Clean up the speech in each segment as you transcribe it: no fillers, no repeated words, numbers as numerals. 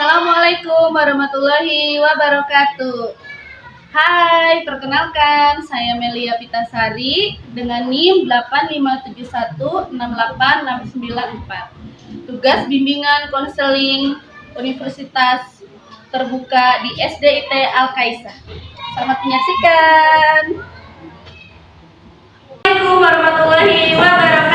Assalamualaikum warahmatullahi wabarakatuh. Hai, perkenalkan saya Melia Pitasari dengan NIM 857168694. Tugas bimbingan konseling Universitas Terbuka di SDIT Al-Kaisar. Selamat menyaksikan. Assalamualaikum warahmatullahi wabarakatuh.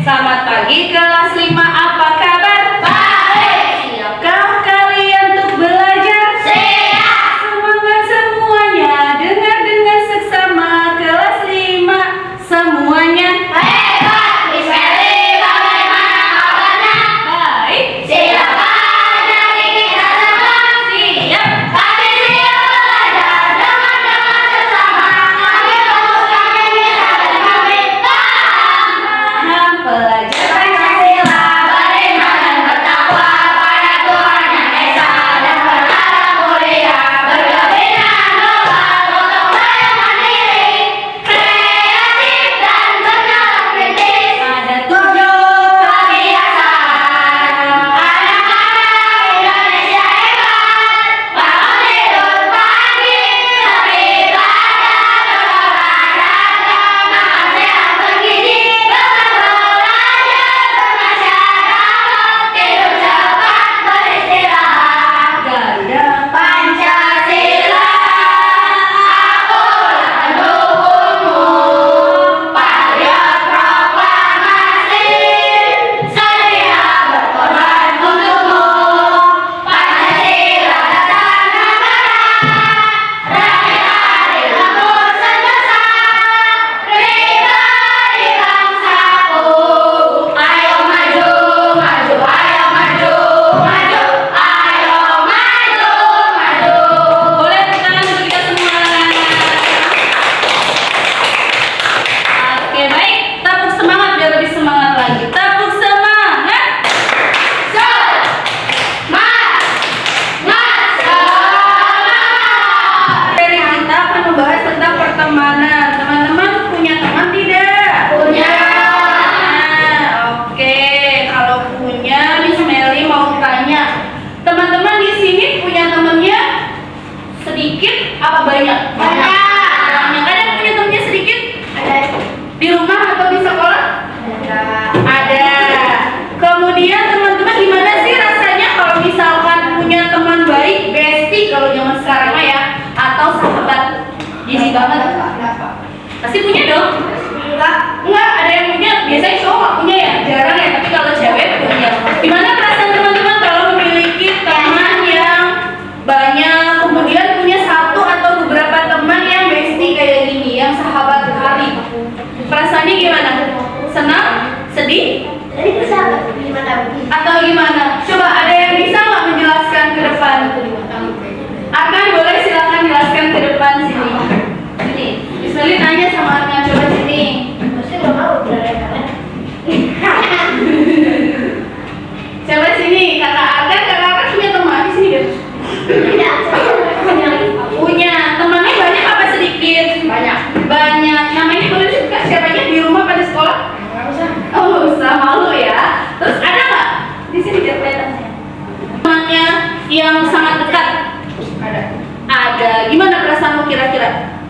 Selamat pagi kelas 5, apa kabar? Baik. Siapkah kalian untuk belajar? Siap. Semangat semuanya, dengar dengan seksama kelas 5 semuanya. Hebat, Miss Meli, bagaimana kabarnya? Baik. Siapkah dari kita semua? Siap. Kami siap belajar dengan seksama. Kami rumuskan yang bisa dan kami paham. Pelajaran Pancasila beriman dan bertakwa pada Tuhan Yang Esa dan berharap mulia, berkepentingan global untuk yang mandiri, kreatif dan berkritis. ada 7 Kebiasaan anak-anak Indonesia hebat, bangun tidur pagi, beribadah, berolahraga, makan sehat bergizi, belajar bermasyarakat, tidur cepat, beristirahat. ganda. Pancasila, akulah pendukungmu. Patriot proklamasi, sedia berkorban untukmu. Pancasila dasar negara, rakyat adil makmur sentosa, pribadi bangsaku. Ayo maju, maju, ayo maju, maju, ayo maju, maju. Boleh tepuk tangan untuk kita semua. Oke, baik. Tepuk semangat biar lebih semangat lagi. Tepuk semangat. Dari kita akan membahas tentang pertemanan. Teman-teman punya teman tidak? Punya. Nah, oke. Kalau punya, Miss Meli mau tanya. Teman-teman di sini punya temannya sedikit apa banyak? Banyak. Banyak. Ada yang punya temannya sedikit? Di rumah atau di sekolah? Ada. Kemudian teman-teman gimana sih rasanya kalau misalkan punya teman baik, bestie kalau zaman sekarang mah ya, atau sahabat? Easy banget. Pasti punya dong? Enggak, ada yang punya. Biasanya cowok nggak punya ya, jarang ya. Tapi kalau cewek punya. Gimana perasaan teman-teman kalau memiliki teman yang banyak, kemudian punya satu atau beberapa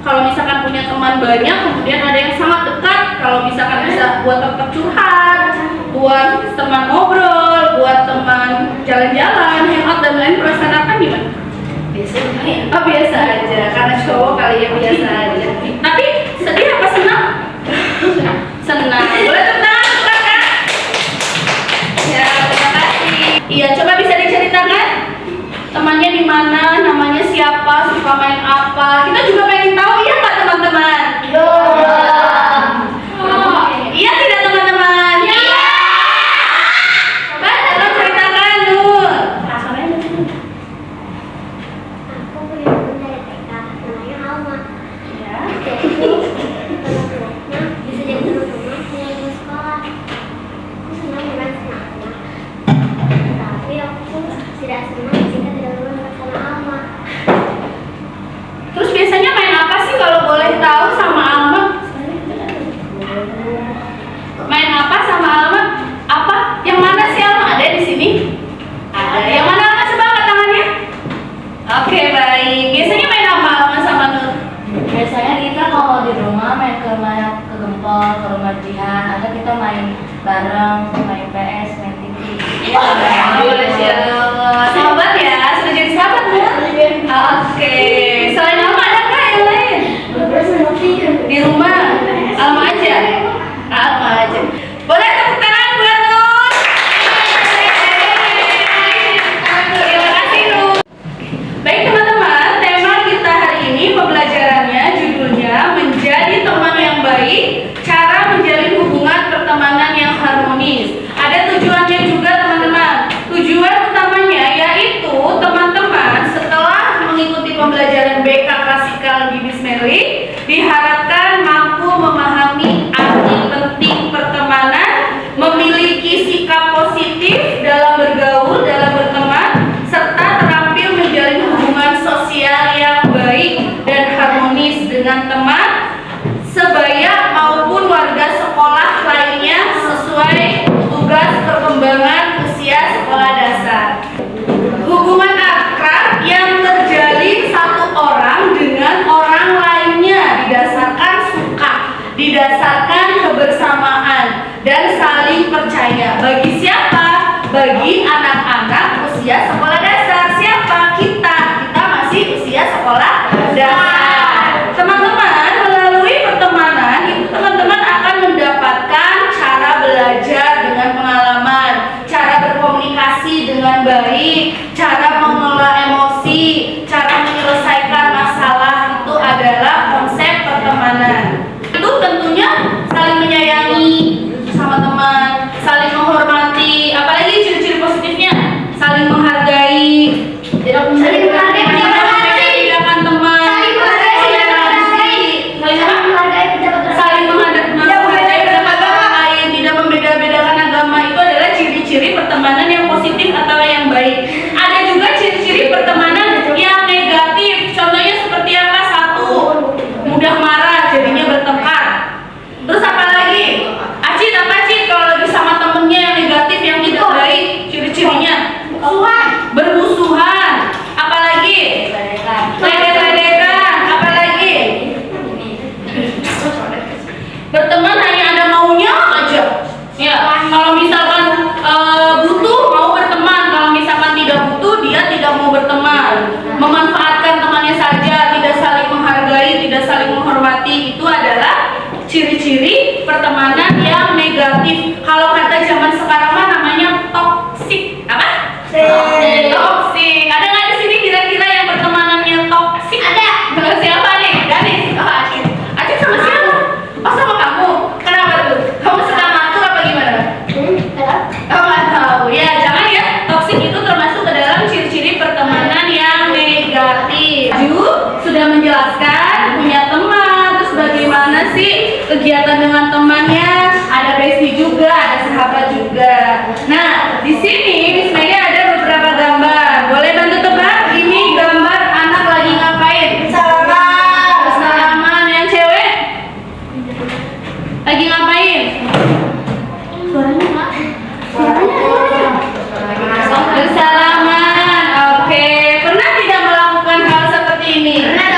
Kalau misalkan punya teman banyak, kemudian ada yang sangat dekat, kalau misalkan bisa buat tempat curhat, buat teman ngobrol, buat teman jalan-jalan, hangout dan lain, perasaan akan gimana? Biasa aja. Oh biasa aja, karena cowok kali ya biasa aja. Tapi sedih apa senang? Senang. Boleh tepuk tangan untuk kakak? Ya, terima kasih. Iya, coba bisa diceritakan temannya di mana, namanya siapa, suka main apa? Kita juga pengen tahu ya nggak teman-teman? Iya tidak teman-teman? Iya. Coba tolong ceritakan Nur. Aku punya teman dari TK, namanya Alma. Ya. Teman-temannya bisa jadi teman-teman yang di sekolah. Aku senang dengan senangnya. Tapi aku tidak senang jika tidak lulus bersama Alma. Terus biasanya main apa sih kalau boleh tahu sama Alma? Main apa sama Alma? Apa? Yang mana sih Alma? Ada di sini? Ada. Yang mana Alma? Coba angkat tangannya. Oke, baik. Biasanya main apa Alma sama Nur? Biasanya kita kalau di rumah main ke Gempol, ke rumah Jihan, atau kita main bareng, main PS, main TV. Iya, Masya Allah. Sahabat ya, sudah jadi sahabat Nur? Oke. Selain Alma ada nggak yang lain? Di rumah? Alma aja? Alma aja. Boleh tepuk tangan buat Nur? Terima kasih Nur. Baik teman-teman, tema kita hari ini pembelajarannya judulnya menjadi teman yang baik, cara menjalin hubungan pertemanan yang harmonis. Ada tujuannya juga teman-teman. Tujuan utamanya yaitu teman-teman setelah mengikuti pembelajaran BK Klasikal di Miss Mary diharapkan mampu memahami arti penting pertemanan, memiliki sikap positif dalam bergaul, dalam berteman, serta terampil menjalin hubungan sosial yang baik dan harmonis dengan teman, sebaya maupun warga sekolah lainnya sesuai tugas perkembangan usia sekolah dasar. Hubungan akrab yang terjalin satu orang dengan orang lainnya didasarkan suka, didasarkan kebersamaan dan saling percaya. Bagi siapa? Bagi anak-anak usia sekolah dasar. Siapa? Kita masih usia sekolah dasar. Teman-teman, melalui pertemanan itu teman-teman akan mendapatkan cara belajar dengan pengalaman, cara berkomunikasi dengan baik, cara mengelola emosi, cara menyelesaikan masalah. Itu adalah konsep pertemanan. Itu tentunya saling menyayangi sama teman, saling menghormati, apalagi ciri-ciri positifnya, saling menghargai, saling menghargai membedakan teman, saling menghargai pendapat orang lain, tidak membeda-bedakan agama. Itu adalah ciri-ciri pertemanan yang positif atau yang baik. Ada juga ciri-ciri pertemanan yang negatif. Contohnya seperti apa? Satu, mudah marah, jadinya bertengkar. Terus apa lagi? Acit, apa Cid kalau lagi sama temennya yang negatif, yang tidak baik, ciri-cirinya? Bermusuhan. Apalagi? Ledek-ledekan. Apalagi? Berteman hanya ada maunya aja. Ya, kalau misalkan butuh mau berteman, kalau misalkan tidak butuh dia tidak mau berteman. Memanfaatkan temannya saja, tidak saling menghargai, tidak saling menghormati. Itu adalah ciri-ciri pertemanan yang negatif. Kalau kata zaman sekarang mah namanya toksik. Apa? Toksik. Ada nggak di sini kira-kira yang pertemanannya toksik? Ada. Dengan siapa nih? Danis. Oh, Acit. Acit sama siapa? Oh, sama kamu. Kenapa tuh? Kamu sedang ngatur apa gimana? Oh, nggak tahu. Ya, jangan ya. Toksik itu termasuk ke dalam ciri-ciri pertemanan yang negatif. Ju sudah menjelaskan punya teman. Terus bagaimana sih kegiatan dengan temannya? Ada bestie juga, ada sahabat juga. Nah, di sini Miss Mary ada beberapa gambar. Boleh bantu tebak? Ini gambar anak lagi ngapain? Bersalaman. Yang cewek? Lagi ngapain? Bersalaman. Oke. Pernah tidak melakukan hal seperti ini? Pernah.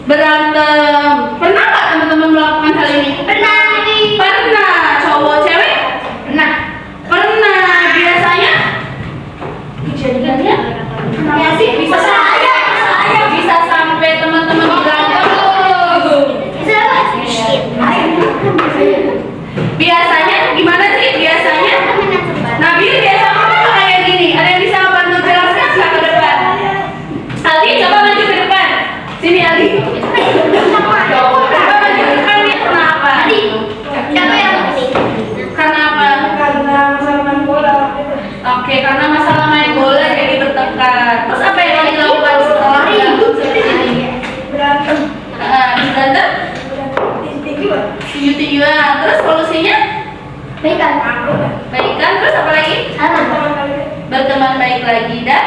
Berantem. Pernah nggak teman-teman melakukan hal ini? Pernah. Pernah. Cowok cewek? Pernah. Pernah. Biasanya kejadiannya Ya sih, bisa bisa sampai teman-teman berantem. Biasanya gimana sih? Biasanya Nabil biasa apa kayak gini? Ada yang bisa bantu jelaskan nggak ke depan? Aldi coba maju ke depan. Sini Aldi. Coba maju ke depan nih. Kenapa? Karena apa? Karena masalah main bola. Oke, karena masalah main bola jadi bertengkar. Terus apa yang dilakukan setelah berantem seperti ini? Berantem. Berantem? Tinju-tinjuan. Terus solusinya? Baikan. Terus apa lagi? Berteman baik lagi dan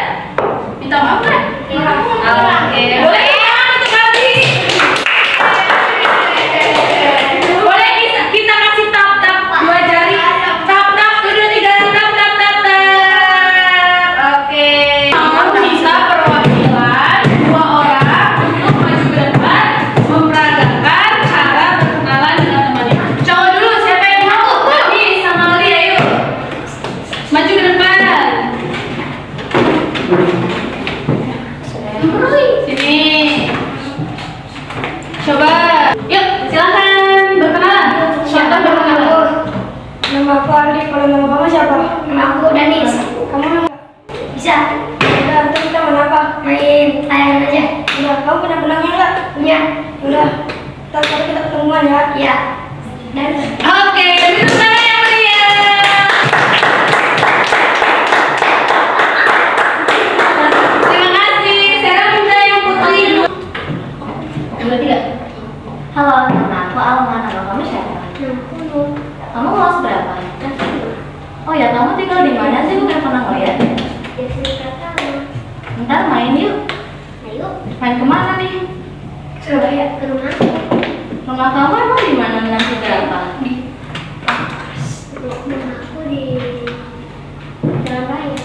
minta maaf kan? Oke. Boleh tangan untuk Aldi. Boleh kita kasih tap-tap 2 jari. Tap-tap 1, 2, 3. Tap-tap. Oke. Kita perwakilan 2 orang untuk maju ke depan memperagakan cara berkenalan dengan temannya. Cowok dulu, siapa yang mau? Aldi sama Aldi, ayo. Maju ke depan. Sini. Coba. Yuk, silakan berkenalan. Contoh berkenalan. Nama aku Aldi. Kalau nama kamu siapa? Aku Danis. Kamu Bisa udah ntar kita main apa? main layangan aja. Udah, kamu punya benangnya nggak? Punya. Udah, ntar kita ketemuan ya. Ya. Dan Oke, minum tangan yang meriah. Terima kasih. Sekarang minta yang putih dulu. 2, 3. Halo, nama aku Alma. Nama kamu siapa? 60. Kamu kelas berapa? Oh ya, kamu tinggal di mana sih? Gue nggak pernah ngeliat. Biasanya kata Ntar main yuk. ayo Main kemana nih? Surabaya ke rumah. Rumah kamu emang di mana? Nanti berapa? Rumah aku di Jalan Raya.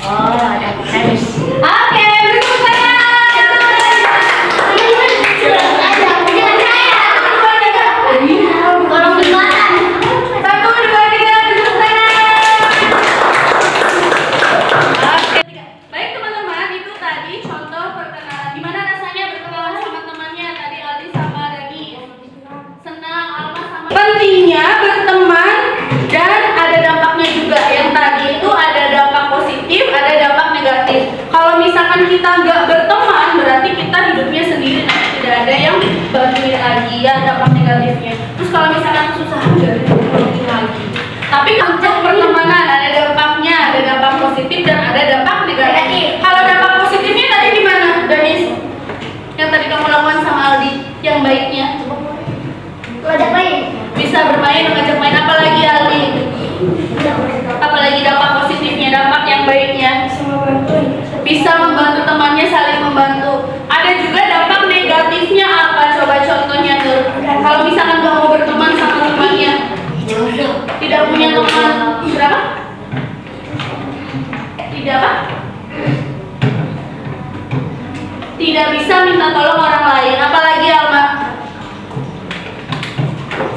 Oh, ada tes. Oke, beri tepuk tangan. Kolong jembatan. 1, 2, 3, beri tepuk tangan. Oke. Baik teman-teman, itu tadi contoh perkenalan. Gimana rasanya berkenalan sama temannya tadi Aldi sama Dani? Senang, Alma sama. Pentingnya berteman dan ada dampaknya juga. Yang tadi itu ada dampak positif, ada dampak negatif. Kalau misalkan kita nggak berteman, berarti kita hidupnya sendiri, nanti tidak ada yang bantuin lagi ya dampak negatifnya. Terus kalau misalkan susah nggak ada yang bantuin lagi. Tapi untuk pertemanan ada dampaknya, ada dampak positif dan ada dampak negatif. Kalau dampak positifnya tadi gimana, Danis? Yang tadi kamu lakukan sama Aldi, yang baiknya Ngajak main. bisa bermain, mengajak main, apalagi Aldi? Apalagi dampak positifnya, dampak yang baiknya Sama bantuin. bisa membantu temannya, saling membantu. Ada juga dampak negatifnya apa? Coba contohnya tuh. Kalau misalkan nggak mau berteman sama temannya, tidak punya teman, berapa? Tidak apa? Tidak bisa minta tolong orang lain. Apalagi Alma?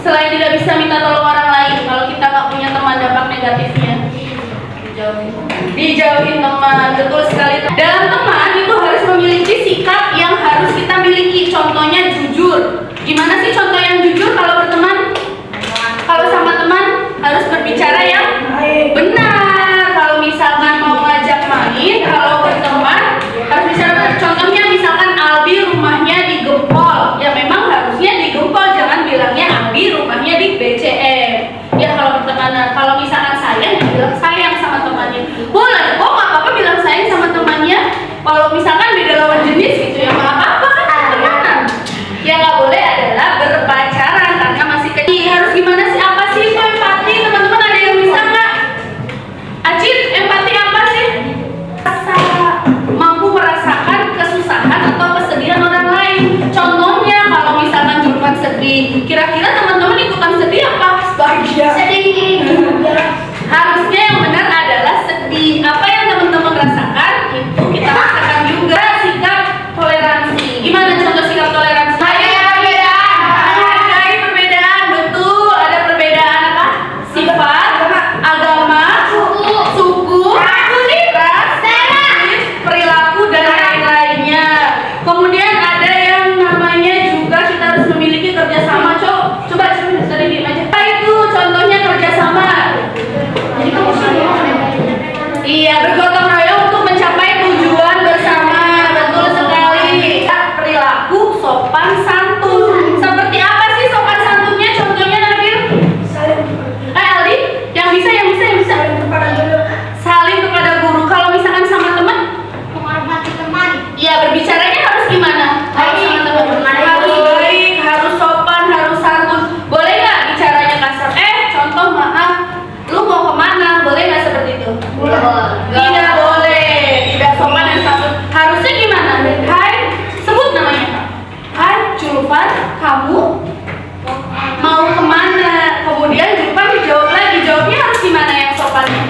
Selain tidak bisa minta tolong orang lain, kalau kita nggak punya teman, dampak negatifnya dijauhin teman. Betul sekali. Dalam teman itu harus memiliki sikap yang harus kita miliki. Contohnya jujur. Gimana sih contoh yang jujur kalau berteman? Kalau sama teman harus berbicara yang benar. Kalau misalkan mau ngajak main, kalau berteman harus bicara benar. Contohnya misalkan Aldi rumahnya di Gempol, ya memang harusnya di Gempol, jangan bilangnya Aldi rumahnya di BCM. Ya kalau pertemanan, kalau misalkan sayang, ya bilang sayang sama temannya. Boleh, kok nggak apa-apa bilang sayang sama temannya. sopan santun. Seperti apa sih sopan santunnya? Contohnya Nabil? Aldi, yang bisa. Saling kepada guru. Kalau misalkan sama teman, Menghormati teman. ya berbicaranya harus gimana? Harus sama teman. Harus baik, harus sopan, harus santun. Boleh nggak bicaranya kasar? Contoh maaf, lu mau kemana? Boleh nggak seperti itu? Tidak boleh. Tidak sopan dan santun. Harusnya gimana? Hai, sebut namanya. Hai, Julfan, kamu mau kemana? Kemudian Julfan dijawab lagi. Jawabnya harus gimana yang sopannya?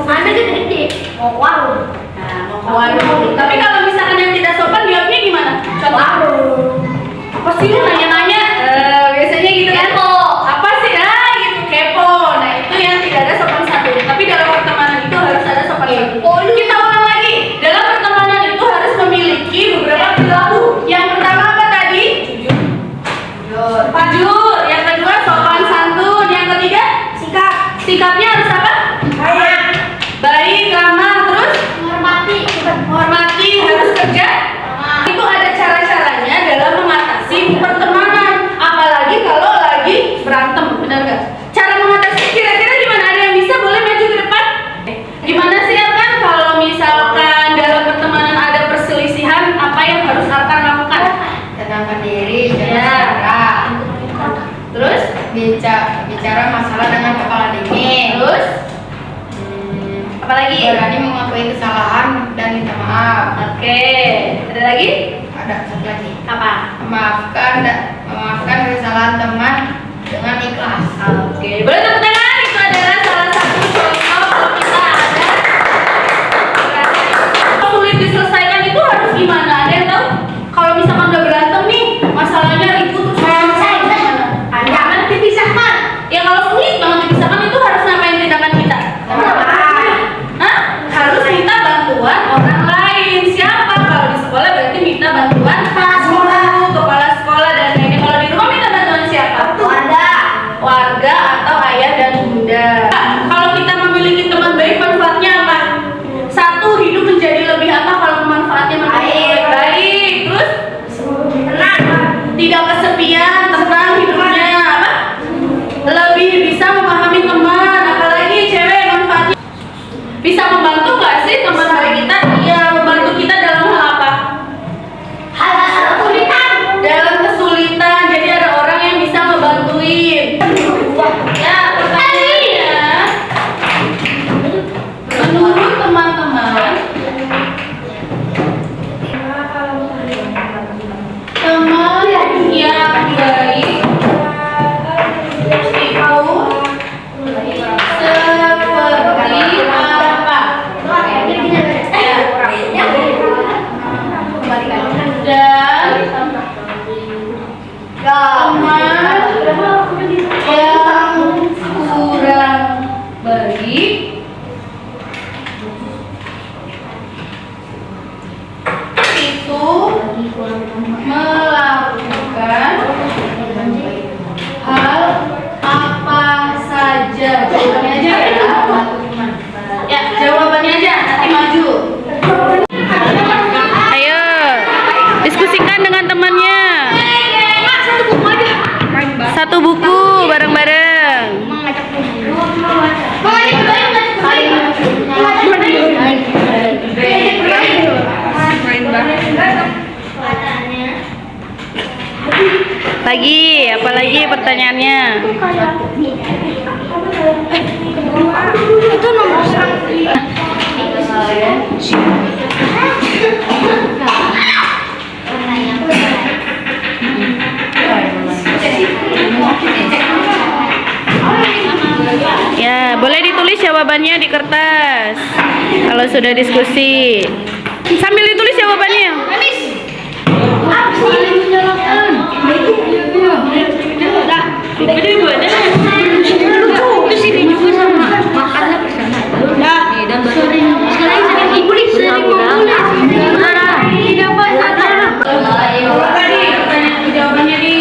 Mana gede? Mau ke warung. Nah, mau ke warung. Tapi kalau misalkan yang tidak sopan jawabnya gimana? Contoh. Apa sih lu nanya-nanya? Biasanya gitu kan? Kepo. Apa sih? Gitu kepo. Nah, itu yang tidak ada sopan santun. Tapi dalam pertemanan itu harus ada sopan santun. Kita ulang lagi. Dalam pertemanan itu harus memiliki beberapa perilaku. Yang pertama apa tadi? Jujur. Yang kedua sopan santun. Yang ketiga sikap. Sikapnya harus apa? Baik, ramah, terus menghormati, harus kerja. Itu ada cara-caranya dalam mengatasi pertemanan. Apalagi kalau lagi berantem, benar gak? Cara mengatasi kira-kira gimana? Ada yang bisa? Boleh maju ke depan? Gimana sih Arkan kalau misalkan dalam pertemanan ada perselisihan, apa yang harus Arkan lakukan? Tenangkan diri, Ya. jangan marah. Terus? Bicara masalah dengan kepala dingin. Terus? Apalagi? Berani mengakui kesalahan dan minta maaf. Oke, ada lagi? Ada satu lagi. Apa? Memaafkan kesalahan teman dengan ikhlas. Oke, boleh tepuk tangan. Itu adalah salah satu contoh kalau kita ada sulit diselesaikan itu harus gimana? Ada yang tahu? Kalau misalkan udah berantem nih, masalahnya ribut terus jangan dipisahkan. Ya kalau sulit banget dipisahkan itu harus ngapain tindakan kita? Harus minta bantuan orang lain. Siapa? Kalau di sekolah berarti minta bantuan kepala sekolah dan lainnya. Kalau di rumah minta bantuan siapa? Warga atau ayah dan bunda. Kalau kita memiliki teman baik, manfaatnya apa? Satu, hidup menjadi lebih apa kalau manfaatnya menjadi baik. Terus tidak kesepian, tenang hidupnya. Apa? Lebih bisa memahami teman. Apalagi cewek manfaatnya bisa membantu nggak sih teman baik kita? Iya, membantu kita dalam hal apa? Dalam kesulitan. Jadi ada orang yang bisa ngebantuin. Ya, pertanyaannya, menurut teman-teman, teman yang baik itu seperti apa? Dan teman yang kurang baik itu melakukan hal apa saja? Jawabannya aja ya. Ya, jawabannya aja. Nanti maju. Ayo, diskusikan dengan temannya. Satu buku bareng-bareng. Lagi, apalagi pertanyaannya? Itu nomor 1. Ya, boleh ditulis jawabannya di kertas. Kalau sudah diskusi, sambil ditulis jawabannya. Terus ini juga sama makannya bersama. Dan sering Jawabannya di.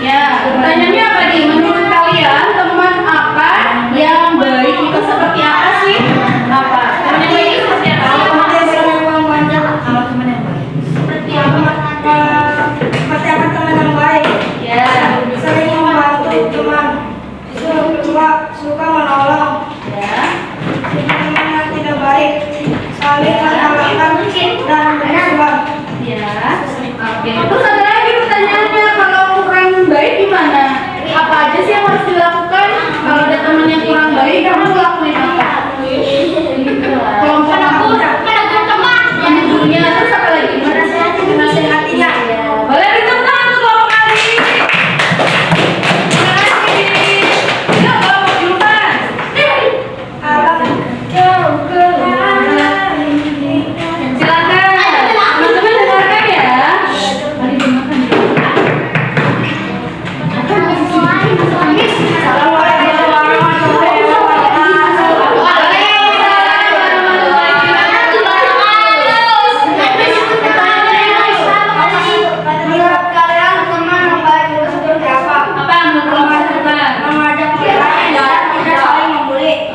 Ya, pertanyaannya apa nih? Menurut kalian teman apa yang baik itu seperti apa sih? Apa? Teman yang baik itu seperti apa? Terus ada lagi pertanyaannya, kalau kurang baik gimana? Apa aja sih yang harus dilakukan? Kalau ada teman yang kurang baik, kamu lakuin apa? Kelompok aku meneguhnya, terus apa lagi? Menasehatinya. Boleh ditepuk tangan untuk kelompok kali ini. Terima kasih. Yuk kelompok Julfan. Silakan. Teman-teman dengarkan ya. Apa menurut kelompok Julfan?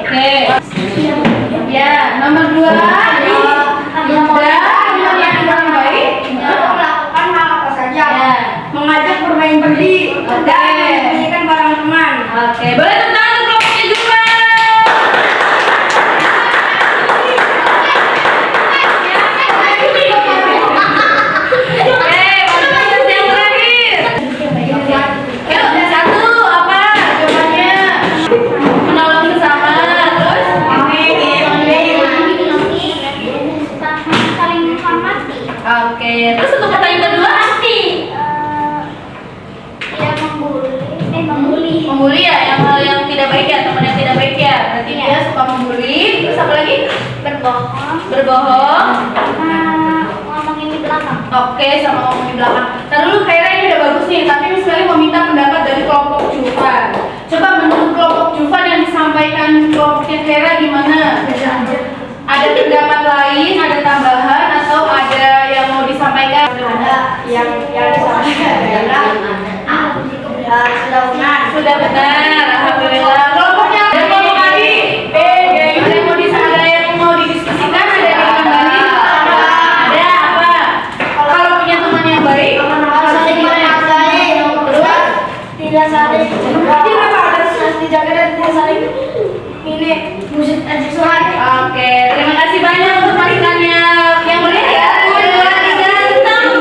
Oke. Ya, nomor 2. Mengajak bermain judi dan memberikan barang teman. Oke, boleh tepuk tangan untuk kelompoknya juga. Oke, bagus yang terakhir. Yuk, satu apa jawabannya? Menolong sesama, terus saling menghormati. oke, terus untuk pertanyaan kedua Tidak membuli. membuli ya, yang hal yang tidak baik ya, teman yang tidak baik ya. Berarti dia suka membuli. Terus apa lagi? Berbohong. Ngomongin di belakang. Oke, sama ngomong di belakang. Ntar dulu Khaira ini udah bagus nih, tapi Miss Meli mau minta pendapat dari kelompok Julfan. Coba menurut kelompok Julfan yang disampaikan kelompoknya Khaira gimana? Ada pendapat lain, ada tambahan, atau ada yang mau disampaikan? Ada yang disampaikan Sudah benar, alhamdulillah. Kelompoknya ada kelompok kali. Ada yang mau didiskusikan, ada yang kembali. Ada apa? Kalau punya teman yang baik, tidak saling harus dijaga dan tidak saling ini musik seksual. oke, terima kasih banyak untuk masukannya. Yang mulia ya. 1, 2, 3, tepuk tangan.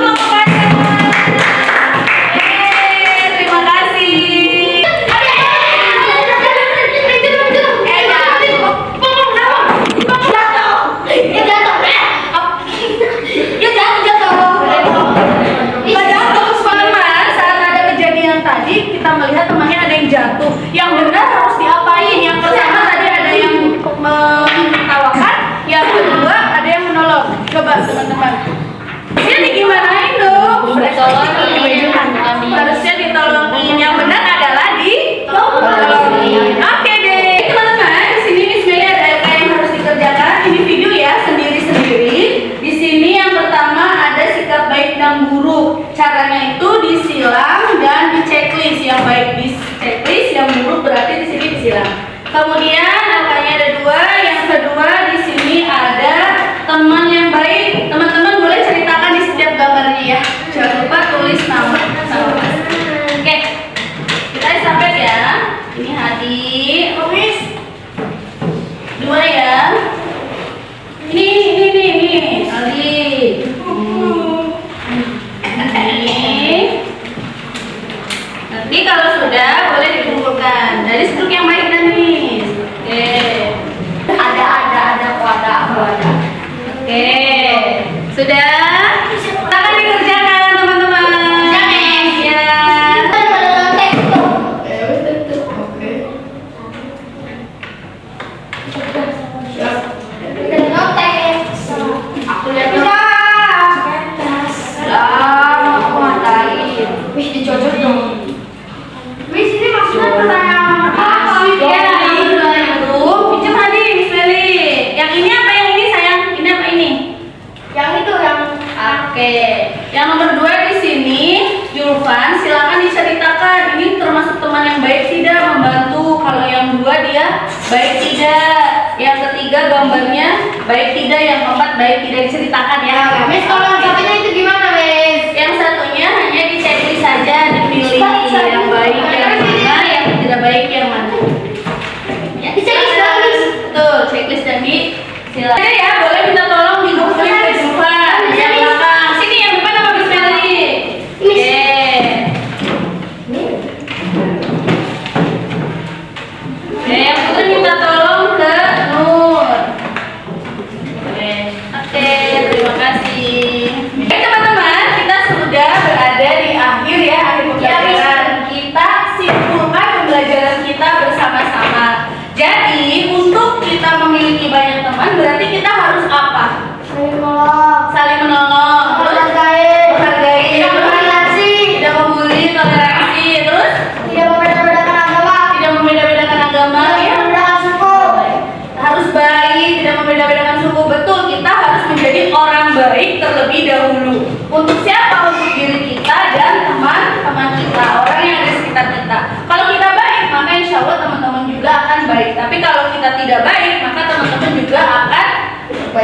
Terima kasih. Teman-teman, saat ada kejadian tadi kita melihat temannya ada yang jatuh. Yang benar harus diapain? Yang pertama tadi ada yang menertawakan, yang kedua ada yang menolong. Coba teman-teman. Ini digimanain dong? Harusnya ditolongin. Yang benar adalah ditolongin. Oke deh, teman-teman. Di sini Miss Meli ada yang harus dikerjakan. Ini video ya, sendiri-sendiri. Di sini yang pertama ada sikap baik dan buruk. Caranya itu disilang dan di checklist. Yang baik di checklist, yang buruk berarti di sini disilang. Kemudian angkanya ada 2. Yang kedua di sini ada teman yang baik. Teman-teman boleh ceritakan di setiap gambarnya ya. Jangan lupa tulis nama. Oke, kita sampai ya. Ini Hadi. Tulis 2 ya. Ini Ali. Nanti kalau sudah boleh dikumpulkan dari struktur yang baik dan Miss. Oke. Ada. Oke. Sudah? Akan dikerjakan teman-teman. Ya. Aku lihat bisa. Aku matain. Wih, dicocok dong. Wih, sini maksudnya pertanyaan apa? Ya, itu pinjam tadi Miss Meli. Yang ini apa yang ini sayang? Ini apa ini? Yang itu yang Oke. Yang nomor 2 di sini Julfan, silakan diceritakan. Ini termasuk teman yang baik tidak, membantu. Kalau yang 2 dia baik tidak. Yang ketiga gambarnya baik tidak. Yang keempat baik tidak, diceritakan ya. Miss, kalau yang satunya itu gimana, Miss? Yang satunya hanya di checklist saja, dipilih yang baik yang mana, yang tidak baik yang mana. Ya, di checklist guys. Betul, checklist dan di silakan. Oke ya, boleh minta tolong dikumpulin ke Julfan. Yang belakang. Sini yang depan apa Miss Meli?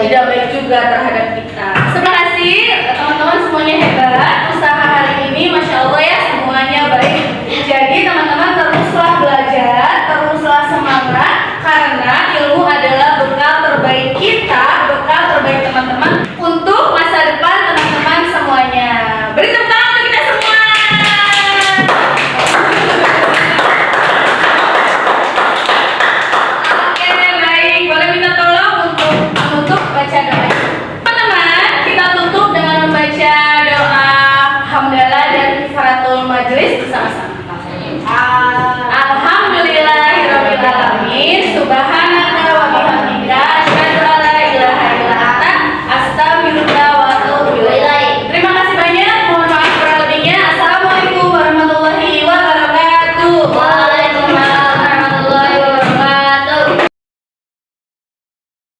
tidak baik juga terhadap kita. Terima kasih teman-teman semuanya hebat.